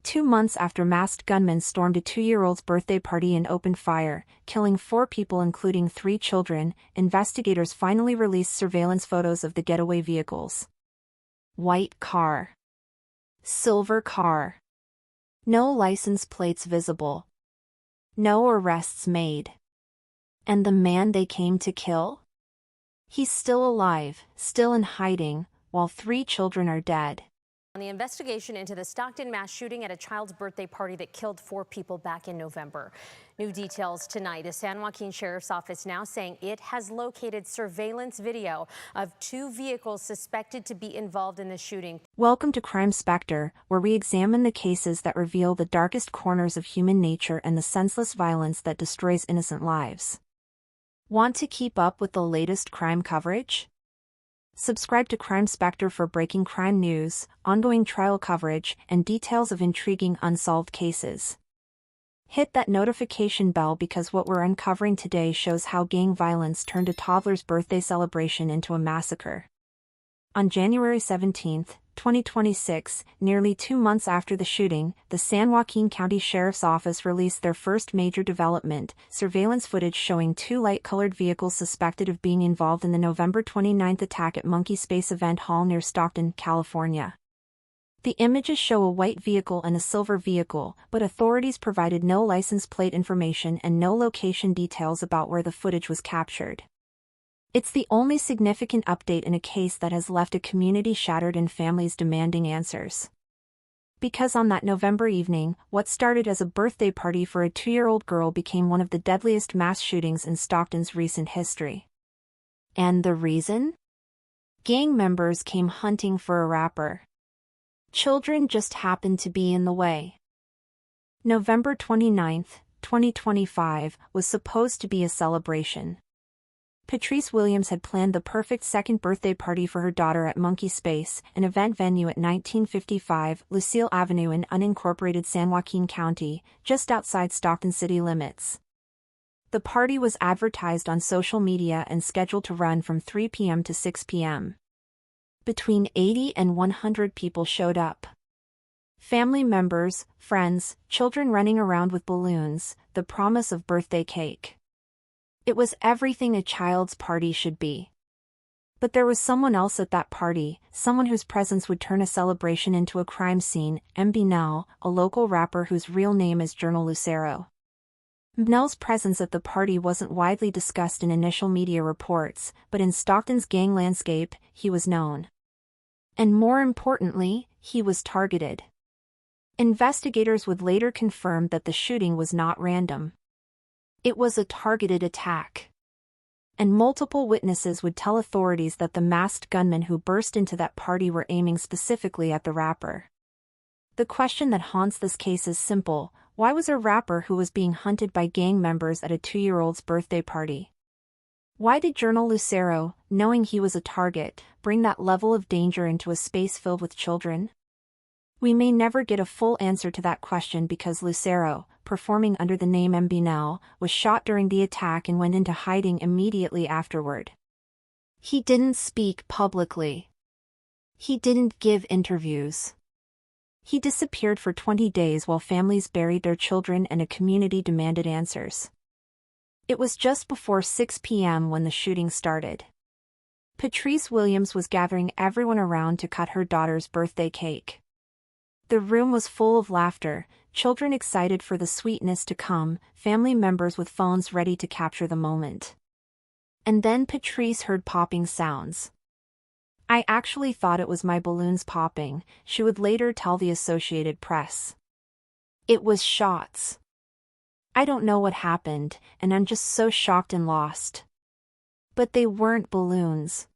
2 months after masked gunmen stormed a 2-year-old's birthday party and opened fire, killing 4 people including 3 children, investigators finally released surveillance photos of the getaway vehicles. White car. Silver car. No license plates visible. No arrests made. And the man they came to kill? He's still alive, still in hiding, while 3 children are dead. On the investigation into the Stockton mass shooting at a child's birthday party that killed 4 people back in November. New details tonight. The San Joaquin Sheriff's Office now saying it has located surveillance video of 2 vehicles suspected to be involved in the shooting. Welcome to Crime Spectre, where we examine the cases that reveal the darkest corners of human nature and the senseless violence that destroys innocent lives. Want to keep up with the latest crime coverage? Subscribe to Crime Spectre for breaking crime news, ongoing trial coverage, and details of intriguing unsolved cases. Hit that notification bell because what we're uncovering today shows how gang violence turned a toddler's birthday celebration into a massacre. On January 17, 2026, nearly 2 months after the shooting, the San Joaquin County Sheriff's Office released their first major development, surveillance footage showing 2 light-colored vehicles suspected of being involved in the November 29 attack at Monkey Space Event Hall near Stockton, California. The images show a white vehicle and a silver vehicle, but authorities provided no license plate information and no location details about where the footage was captured. It's the only significant update in a case that has left a community shattered and families demanding answers. Because on that November evening, what started as a birthday party for a 2-year-old girl became one of the deadliest mass shootings in Stockton's recent history. And the reason? Gang members came hunting for a rapper. Children just happened to be in the way. November 29, 2025, was supposed to be a celebration. Patrice Williams had planned the perfect second birthday party for her daughter at Monkey Space, an event venue at 1955 Lucille Avenue in unincorporated San Joaquin County, just outside Stockton city limits. The party was advertised on social media and scheduled to run from 3 p.m. to 6 p.m. Between 80 and 100 people showed up. Family members, friends, children running around with balloons, the promise of birthday cake. It was everything a child's party should be. But there was someone else at that party, someone whose presence would turn a celebration into a crime scene, MBNel, a local rapper whose real name is Jernel Lucero. MBNel's presence at the party wasn't widely discussed in initial media reports, but in Stockton's gang landscape, he was known. And more importantly, he was targeted. Investigators would later confirm that the shooting was not random. It was a targeted attack. And multiple witnesses would tell authorities that the masked gunmen who burst into that party were aiming specifically at the rapper. The question that haunts this case is simple: why was a rapper who was being hunted by gang members at a 2-year-old's birthday party? Why did Jernel Lucero, knowing he was a target, bring that level of danger into a space filled with children? We may never get a full answer to that question because Lucero, performing under the name MBNel, was shot during the attack and went into hiding immediately afterward. He didn't speak publicly. He didn't give interviews. He disappeared for 20 days while families buried their children and a community demanded answers. It was just before 6 p.m. when the shooting started. Patrice Williams was gathering everyone around to cut her daughter's birthday cake. The room was full of laughter, children excited for the sweetness to come, family members with phones ready to capture the moment. And then Patrice heard popping sounds. "I actually thought it was my balloons popping," she would later tell the Associated Press. "It was shots. I don't know what happened, and I'm just so shocked and lost." But they weren't balloons.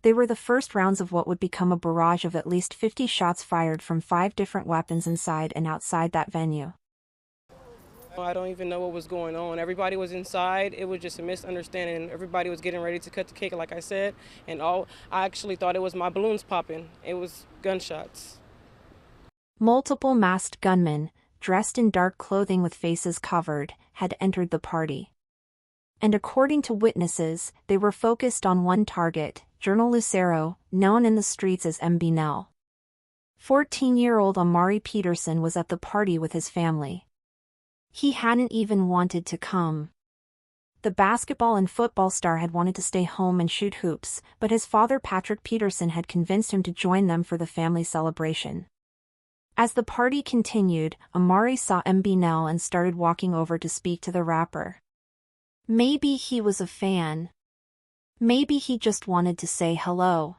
They were the first rounds of what would become a barrage of at least 50 shots fired from 5 different weapons inside and outside that venue. I don't even know what was going on. Everybody was inside. It was just a misunderstanding. Everybody was getting ready to cut the cake, like I said, and I actually thought it was my balloons popping. It was gunshots. Multiple masked gunmen, dressed in dark clothing with faces covered, had entered the party. And according to witnesses, they were focused on one target, Jernel Lucero, known in the streets as MBNel. 14-year-old Amari Peterson was at the party with his family. He hadn't even wanted to come. The basketball and football star had wanted to stay home and shoot hoops, but his father Patrick Peterson had convinced him to join them for the family celebration. As the party continued, Amari saw MBNel and started walking over to speak to the rapper. Maybe he was a fan. Maybe he just wanted to say hello.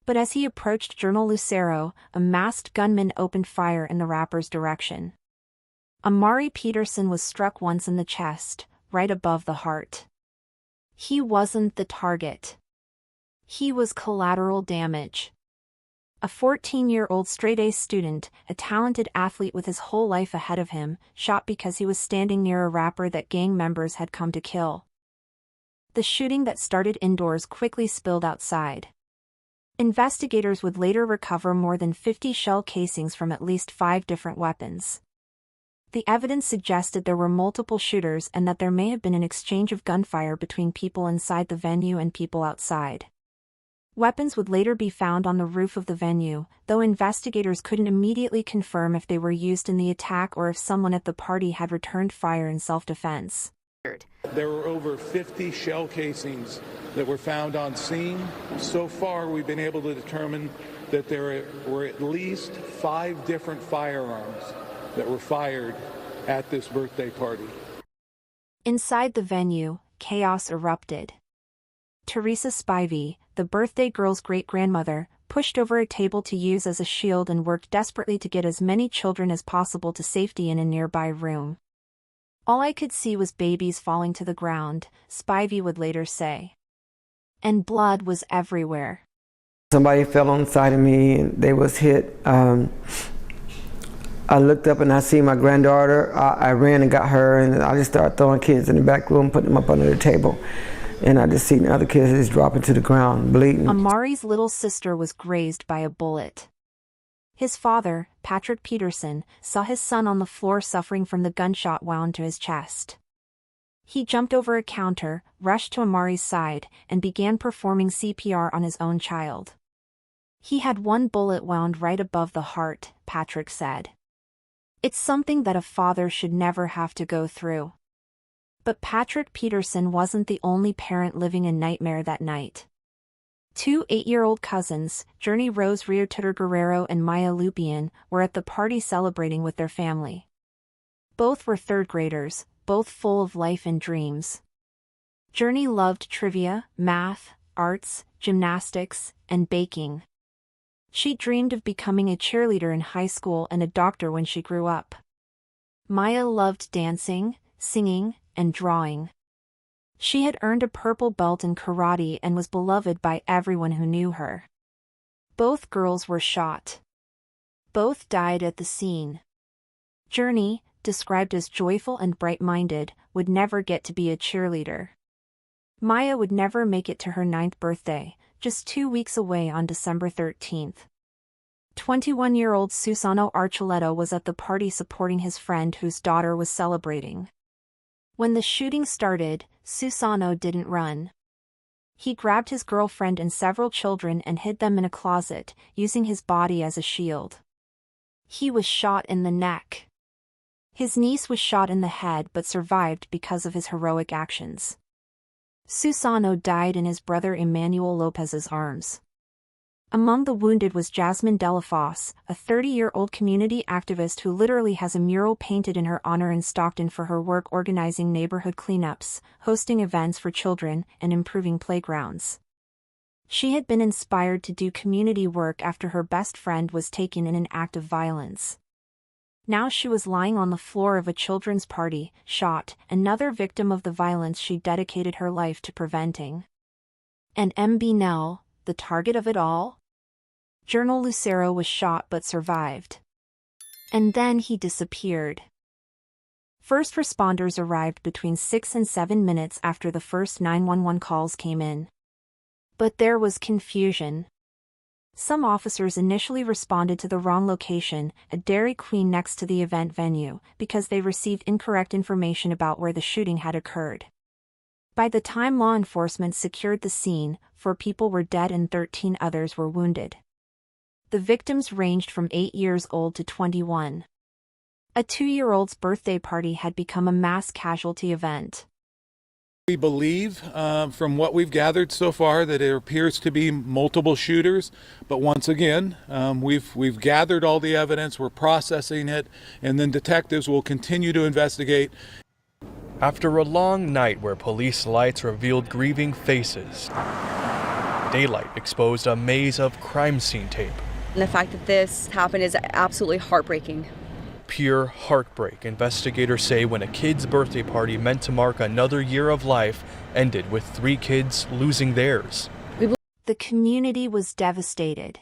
But as he approached Jernel Lucero, a masked gunman opened fire in the rapper's direction. Amari Peterson was struck once in the chest, right above the heart. He wasn't the target. He was collateral damage. A 14-year-old straight-A student, a talented athlete with his whole life ahead of him, shot because he was standing near a rapper that gang members had come to kill. The shooting that started indoors quickly spilled outside. Investigators would later recover more than 50 shell casings from at least 5 different weapons. The evidence suggested there were multiple shooters and that there may have been an exchange of gunfire between people inside the venue and people outside. Weapons would later be found on the roof of the venue, though investigators couldn't immediately confirm if they were used in the attack or if someone at the party had returned fire in self-defense. There were over 50 shell casings that were found on scene. So far, we've been able to determine that there were at least 5 different firearms that were fired at this birthday party. Inside the venue, chaos erupted. Teresa Spivey, the birthday girl's great-grandmother, pushed over a table to use as a shield and worked desperately to get as many children as possible to safety in a nearby room. All I could see was babies falling to the ground, Spivey would later say. And blood was everywhere. Somebody fell on the side of me and they was hit. I looked up and I see my granddaughter. I ran and got her, and I just started throwing kids in the back room, putting them up under the table. And I just seen the other kids just dropping to the ground, bleeding. Amari's little sister was grazed by a bullet. His father, Patrick Peterson, saw his son on the floor suffering from the gunshot wound to his chest. He jumped over a counter, rushed to Amari's side, and began performing CPR on his own child. He had 1 bullet wound right above the heart, Patrick said. It's something that a father should never have to go through. But Patrick Peterson wasn't the only parent living a nightmare that night. 2 8-year-old cousins, Rose Guerrero and Maya Lupian, were at the party celebrating with their family. Both were 3rd graders, both full of life and dreams. Jernel loved trivia, math, arts, gymnastics, and baking. She dreamed of becoming a cheerleader in high school and a doctor when she grew up. Maya loved dancing, singing, and drawing. She had earned a purple belt in karate and was beloved by everyone who knew her. Both girls were shot. Both died at the scene. Jernel, described as joyful and bright-minded, would never get to be a cheerleader. Maya would never make it to her 9th birthday, just 2 weeks away on December 13th. 21-year-old Susano Archuleta was at the party supporting his friend whose daughter was celebrating. When the shooting started, Susano didn't run. He grabbed his girlfriend and several children and hid them in a closet, using his body as a shield. He was shot in the neck. His niece was shot in the head but survived because of his heroic actions. Susano died in his brother Emmanuel Lopez's arms. Among the wounded was Jasmine Delafos, a 30-year-old community activist who literally has a mural painted in her honor in Stockton for her work organizing neighborhood cleanups, hosting events for children, and improving playgrounds. She had been inspired to do community work after her best friend was taken in an act of violence. Now she was lying on the floor of a children's party, shot, another victim of the violence she dedicated her life to preventing. And MBNel, the target of it all? Jernel Lucero was shot but survived. And then he disappeared. First responders arrived between 6 and 7 minutes after the first 911 calls came in. But there was confusion. Some officers initially responded to the wrong location, a Dairy Queen next to the event venue, because they received incorrect information about where the shooting had occurred. By the time law enforcement secured the scene, 4 people were dead and 13 others were wounded. The victims ranged from 8 years old to 21. A 2-year-old's birthday party had become a mass casualty event. We believe, from what we've gathered so far, that it appears to be multiple shooters. But once again, we've gathered all the evidence, we're processing it, and then detectives will continue to investigate. After a long night where police lights revealed grieving faces, daylight exposed a maze of crime scene tape. And the fact that this happened is absolutely heartbreaking. Pure heartbreak, investigators say, when a kid's birthday party meant to mark another year of life ended with 3 kids losing theirs. The community was devastated.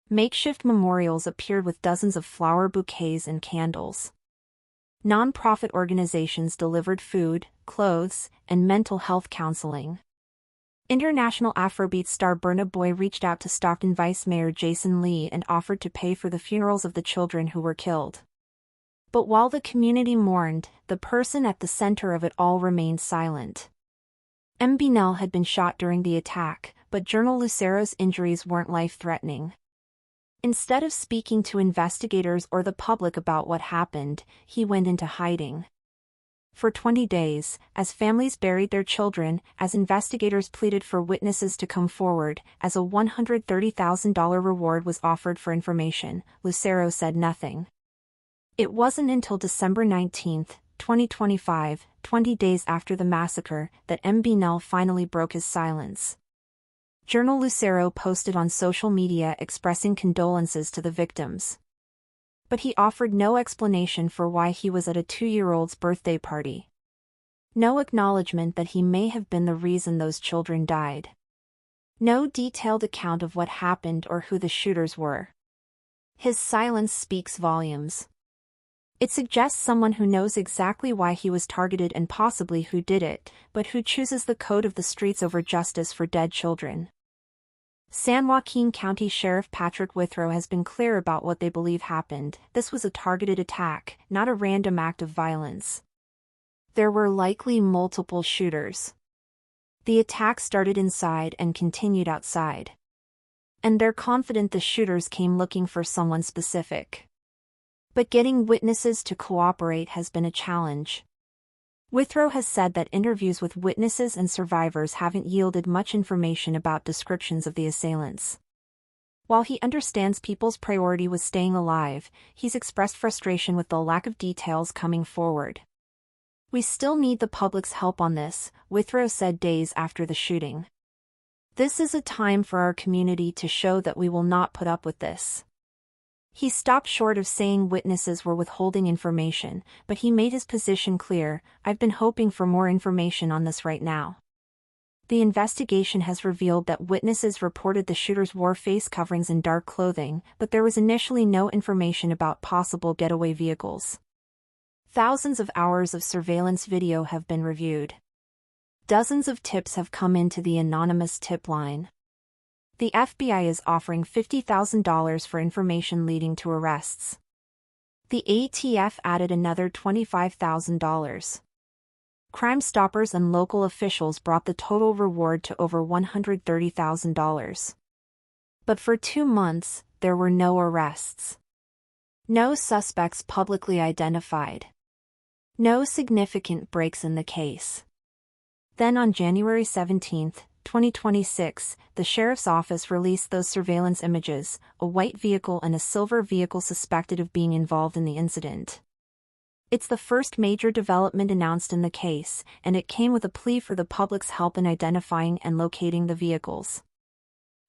Makeshift memorials appeared with dozens of flower bouquets and candles. Non-profit organizations delivered food, clothes, and mental health counseling. International Afrobeat star Burna Boy reached out to Stockton Vice Mayor Jason Lee and offered to pay for the funerals of the children who were killed. But while the community mourned, the person at the center of it all remained silent. MBNel had been shot during the attack, but Jernel Lucero's injuries weren't life-threatening. Instead of speaking to investigators or the public about what happened, he went into hiding. For 20 days, as families buried their children, as investigators pleaded for witnesses to come forward, as a $130,000 reward was offered for information, Lucero said nothing. It wasn't until December 19, 2025, 20 days after the massacre, that MBNel finally broke his silence. Jernel Lucero posted on social media expressing condolences to the victims. But he offered no explanation for why he was at a 2-year-old's birthday party. No acknowledgement that he may have been the reason those children died. No detailed account of what happened or who the shooters were. His silence speaks volumes. It suggests someone who knows exactly why he was targeted and possibly who did it, but who chooses the code of the streets over justice for dead children. San Joaquin County Sheriff Patrick Withrow has been clear about what they believe happened. This was a targeted attack, not a random act of violence. There were likely multiple shooters. The attack started inside and continued outside. And they're confident the shooters came looking for someone specific. But getting witnesses to cooperate has been a challenge. Withrow has said that interviews with witnesses and survivors haven't yielded much information about descriptions of the assailants. While he understands people's priority was staying alive, he's expressed frustration with the lack of details coming forward. "We still need the public's help on this," Withrow said days after the shooting. "This is a time for our community to show that we will not put up with this." He stopped short of saying witnesses were withholding information, but he made his position clear: "I've been hoping for more information on this right now." The investigation has revealed that witnesses reported the shooters wore face coverings and dark clothing, but there was initially no information about possible getaway vehicles. Thousands of hours of surveillance video have been reviewed. Dozens of tips have come into the anonymous tip line. The FBI is offering $50,000 for information leading to arrests. The ATF added another $25,000. Crime Stoppers and local officials brought the total reward to over $130,000. But for 2 months, there were no arrests. No suspects publicly identified. No significant breaks in the case. Then on January 17, 2026, the sheriff's office released those surveillance images, a white vehicle and a silver vehicle suspected of being involved in the incident. It's the first major development announced in the case, and it came with a plea for the public's help in identifying and locating the vehicles.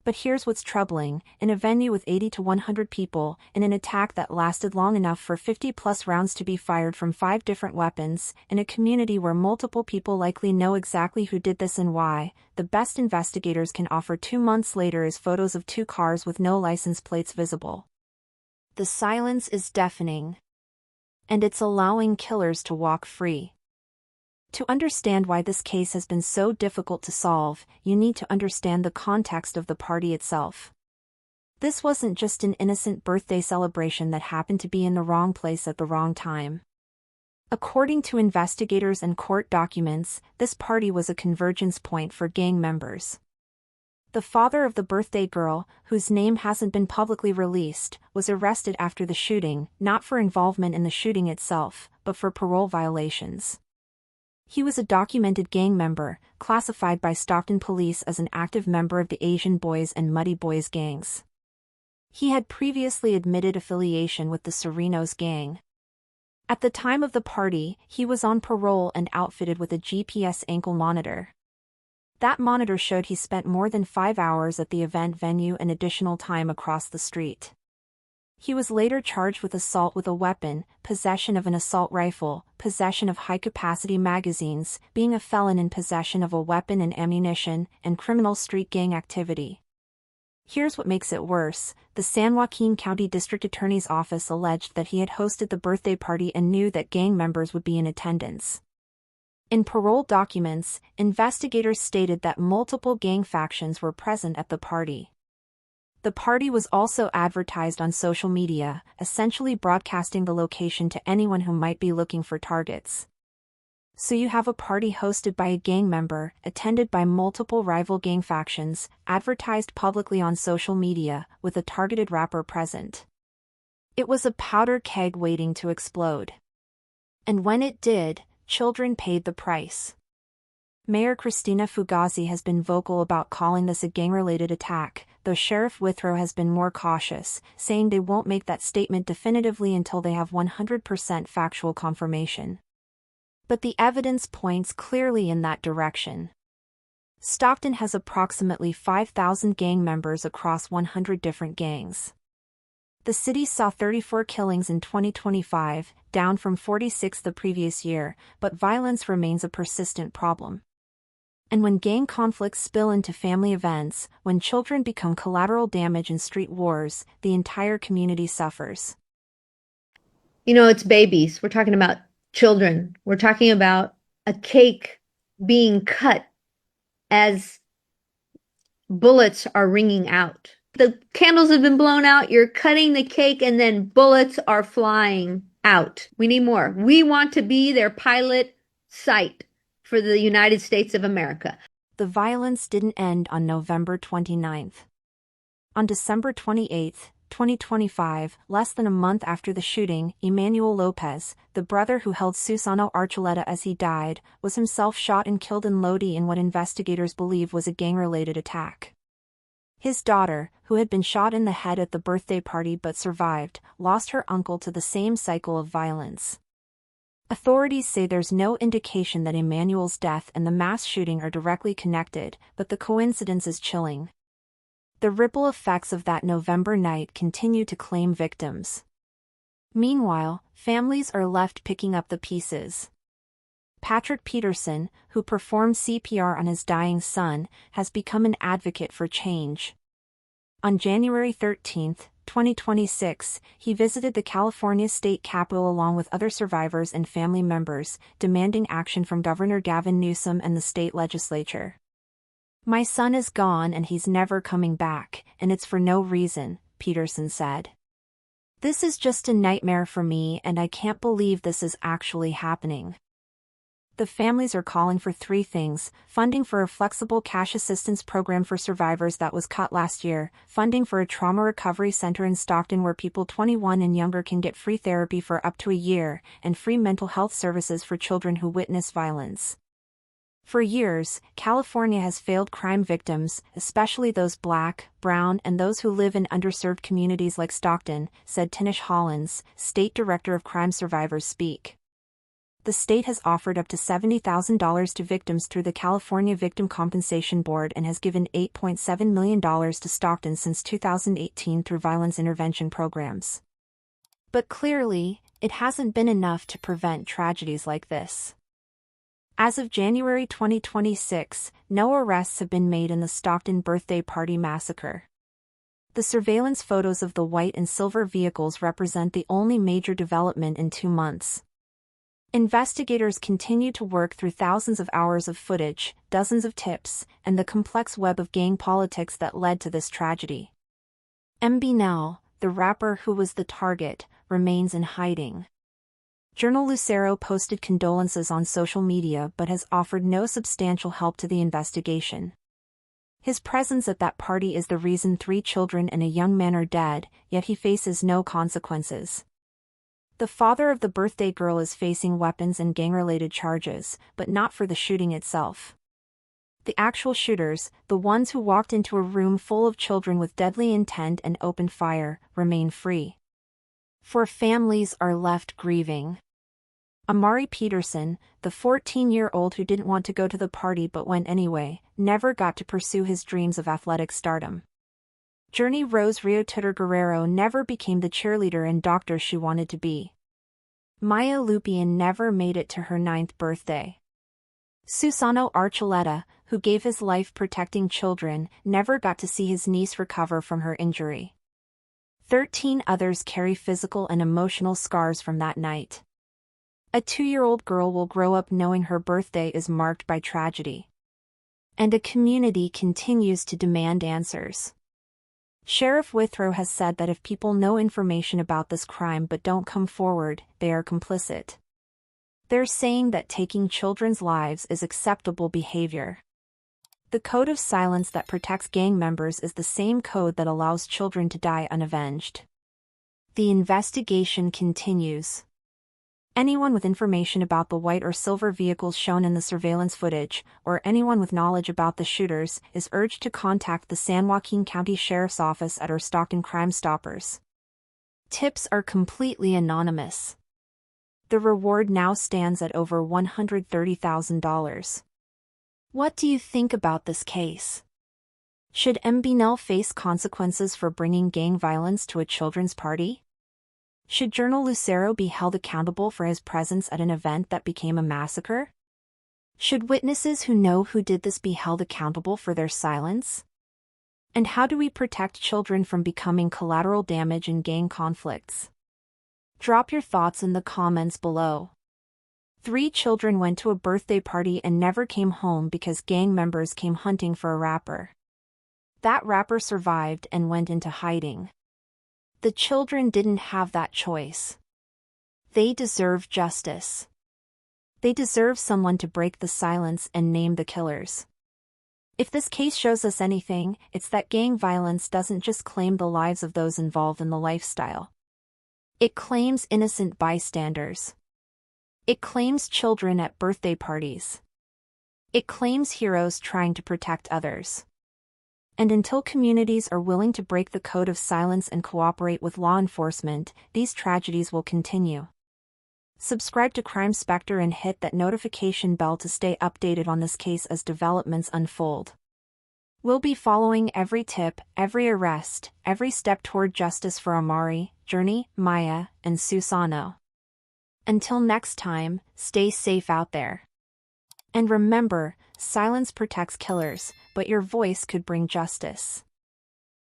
But here's what's troubling: in a venue with 80 to 100 people, in an attack that lasted long enough for 50-plus rounds to be fired from 5 different weapons, in a community where multiple people likely know exactly who did this and why, the best investigators can offer 2 months later is photos of 2 cars with no license plates visible. The silence is deafening. And it's allowing killers to walk free. To understand why this case has been so difficult to solve, you need to understand the context of the party itself. This wasn't just an innocent birthday celebration that happened to be in the wrong place at the wrong time. According to investigators and court documents, this party was a convergence point for gang members. The father of the birthday girl, whose name hasn't been publicly released, was arrested after the shooting, not for involvement in the shooting itself, but for parole violations. He was a documented gang member, classified by Stockton police as an active member of the Asian Boys and Muddy Boys gangs. He had previously admitted affiliation with the Serenos gang. At the time of the party, he was on parole and outfitted with a GPS ankle monitor. That monitor showed he spent more than 5 hours at the event venue and additional time across the street. He was later charged with assault with a weapon, possession of an assault rifle, possession of high-capacity magazines, being a felon in possession of a weapon and ammunition, and criminal street gang activity. Here's what makes it worse: the San Joaquin County District Attorney's Office alleged that he had hosted the birthday party and knew that gang members would be in attendance. In parole documents, investigators stated that multiple gang factions were present at the party. The party was also advertised on social media, essentially broadcasting the location to anyone who might be looking for targets. So you have a party hosted by a gang member, attended by multiple rival gang factions, advertised publicly on social media, with a targeted rapper present. It was a powder keg waiting to explode. And when it did, children paid the price. Mayor Christina Fugazi has been vocal about calling this a gang-related attack, though Sheriff Withrow has been more cautious, saying they won't make that statement definitively until they have 100% factual confirmation. But the evidence points clearly in that direction. Stockton has approximately 5,000 gang members across 100 different gangs. The city saw 34 killings in 2025, down from 46 the previous year, but violence remains a persistent problem. And when gang conflicts spill into family events, when children become collateral damage in street wars, the entire community suffers. You know, it's babies. We're talking about children. We're talking about a cake being cut as bullets are ringing out. The candles have been blown out, you're cutting the cake, and then bullets are flying out. We need more. We want to be their pilot site for the United States of America. The violence didn't end on November 29th. On December 28, 2025, less than a month after the shooting, Emmanuel Lopez, the brother who held Susano Archuleta as he died, was himself shot and killed in Lodi in what investigators believe was a gang-related attack. His daughter, who had been shot in the head at the birthday party but survived, lost her uncle to the same cycle of violence. Authorities say there's no indication that Emmanuel's death and the mass shooting are directly connected, but the coincidence is chilling. The ripple effects of that November night continue to claim victims. Meanwhile, families are left picking up the pieces. Patrick Peterson, who performed CPR on his dying son, has become an advocate for change. On January 13, 2026, he visited the California state capitol along with other survivors and family members, demanding action from Governor Gavin Newsom and the state legislature. "My son is gone and he's never coming back, and it's for no reason," Peterson said. "This is just a nightmare for me and I can't believe this is actually happening." The families are calling for three things: funding for a flexible cash assistance program for survivors that was cut last year, funding for a trauma recovery center in Stockton where people 21 and younger can get free therapy for up to a year, and free mental health services for children who witness violence. For years, California has failed crime victims, especially those Black, brown, and those who live in underserved communities like Stockton, said Tinish Hollins, State Director of Crime Survivors Speak. The state has offered up to $70,000 to victims through the California Victim Compensation Board and has given $8.7 million to Stockton since 2018 through violence intervention programs. But clearly, it hasn't been enough to prevent tragedies like this. As of January 2026, no arrests have been made in the Stockton birthday party massacre. The surveillance photos of the white and silver vehicles represent the only major development in 2 months. Investigators continue to work through thousands of hours of footage, dozens of tips, and the complex web of gang politics that led to this tragedy. MBNel, the rapper who was the target, remains in hiding. Jernel Lucero posted condolences on social media but has offered no substantial help to the investigation. His presence at that party is the reason 3 children and a young man are dead, yet he faces no consequences. The father of the birthday girl is facing weapons and gang-related charges, but not for the shooting itself. The actual shooters, the ones who walked into a room full of children with deadly intent and opened fire, remain free. 4 families are left grieving. Amari Peterson, the 14-year-old who didn't want to go to the party but went anyway, never got to pursue his dreams of athletic stardom. Rose Guerrero never became the cheerleader and doctor she wanted to be. Lupian never made it to her 9th birthday. Susano Archuleta, who gave his life protecting children, never got to see his niece recover from her injury. 13 others carry physical and emotional scars from that night. A 2-year-old girl will grow up knowing her birthday is marked by tragedy. And a community continues to demand answers. Sheriff Withrow has said that if people know information about this crime but don't come forward, they are complicit. They're saying that taking children's lives is acceptable behavior. The code of silence that protects gang members is the same code that allows children to die unavenged. The investigation continues. Anyone with information about the white or silver vehicles shown in the surveillance footage, or anyone with knowledge about the shooters, is urged to contact the San Joaquin County Sheriff's Office at our Stockton Crime Stoppers. Tips are completely anonymous. The reward now stands at over $130,000. What do you think about this case? Should MBNel face consequences for bringing gang violence to a children's party? Should Jernel Lucero be held accountable for his presence at an event that became a massacre? Should witnesses who know who did this be held accountable for their silence? And how do we protect children from becoming collateral damage in gang conflicts? Drop your thoughts in the comments below. 3 children went to a birthday party and never came home because gang members came hunting for a rapper. That rapper survived and went into hiding. The children didn't have that choice. They deserve justice. They deserve someone to break the silence and name the killers. If this case shows us anything, it's that gang violence doesn't just claim the lives of those involved in the lifestyle. It claims innocent bystanders. It claims children at birthday parties. It claims heroes trying to protect others. And until communities are willing to break the code of silence and cooperate with law enforcement, these tragedies will continue. Subscribe to Crime Spectre and hit that notification bell to stay updated on this case as developments unfold. We'll be following every tip, every arrest, every step toward justice for Amari, Jernel, Maya, and Susano. Until next time, stay safe out there. And remember, silence protects killers, but your voice could bring justice.